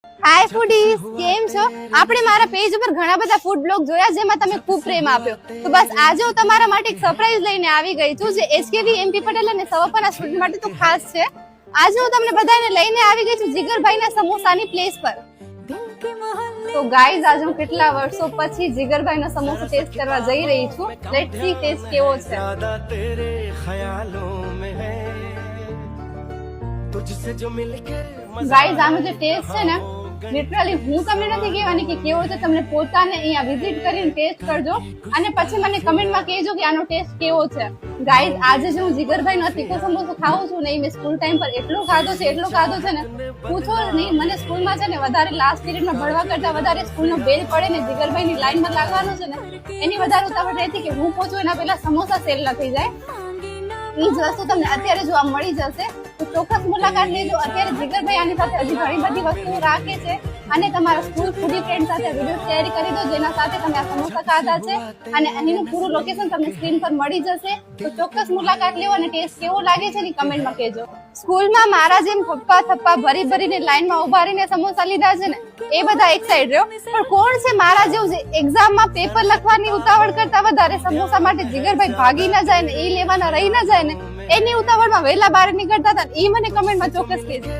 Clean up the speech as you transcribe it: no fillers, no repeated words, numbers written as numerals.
હાય foodies, કેમ છો? આપણે મારા પેજ ઉપર ઘણા બધા ફૂડ બ્લોગ જોયા જેમાં તમે ખૂબ પ્રેમ આપ્યો. તો બસ આજે હું તમારા માટે એક સરપ્રાઈઝ લઈને આવી ગઈ છું જે એસકેવી એમપી પટેલ અને સવાપરના સ્ટુડન્ટ માટે તો ખાસ છે. આજે હું તમને બધાને લઈને આવી ગઈ છું જીગરભાઈના સમોસાની પ્લેસ પર. તો ગાઈઝ આજે હું કેટલા વર્ષો પછી જીગરભાઈનો સમોસો ટેસ્ટ કરવા જઈ રહી છું. લેટ્સ સી ટેસ્ટ કેવો છે. ગાઈઝ આનો જે ટેસ્ટ છે ને, લિટરલી હું તમને નથી કહેવાની કે કેવો છે, તમને પોતાને અહીંયા વિઝિટ કરીને ટેસ્ટ કરજો અને પછી મને કમેન્ટમાં કહેજો કે આનો ટેસ્ટ કેવો છે. ગાઈઝ આજે જે હું જીગરભાઈનો તીખો સમોસો ખાઉં છું ને, મેં સ્કૂલ ટાઈમ પર એટલો ખાધો છે ને પૂછો નહીં. મને સ્કૂલમાં છે ને વધારે લાસ્ટ પીરિયડમાં ભણવા કરતા વધારે સ્કૂલનો બેલ પડે ને જીગરભાઈની લાઈનમાં લાગવાનું છે ને એની વધારે ઉતાવળ રહેતી કે હું પહોંચું એના પહેલા સમોસા સેલ ના થઈ જાય. એ જ વસ્તુ તમને અત્યારે જોવા મળી જશે, તો ચોક્કસ મુલાકાત લેજો. અત્યારે જીગરભાઈ આની સાથે હજી ઘણી બધી વસ્તુઓ રાખે છે અને તમારા સ્કૂલ ફૂડી ફ્રેન્ડ સાથે વિડીયો શેર કરી દો જેના સાથે તમે આ સમોસા ખાધા છે અને એનું પૂરું લોકેશન તમને સ્ક્રીન પર મળી જશે. તો ચોક્કસ મુલાકાત લેવો અને ટેસ્ટ કેવો લાગે છે ને કમેન્ટમાં કહેજો. સ્કૂલમાં મારા જેમ થપ્પા ભરીને લાઈનમાં ઉભા રહીને સમોસા લીધા છે ને એ બધા એક સાઈડ રહ્યો, પણ કોણ છે મારા જેવું જે એક્ઝામમાં પેપર લખવાની ઉતાવળ કરતા વધારે સમોસા માટે જીગરભાઈ ભાગી ના જાય ને એ લેવાના રહી ના જાય ને એની ઉતાવળમાં વહેલા બહાર નીકળતા હતા, એ મને કમેન્ટમાં ચોક્કસ કહેજો.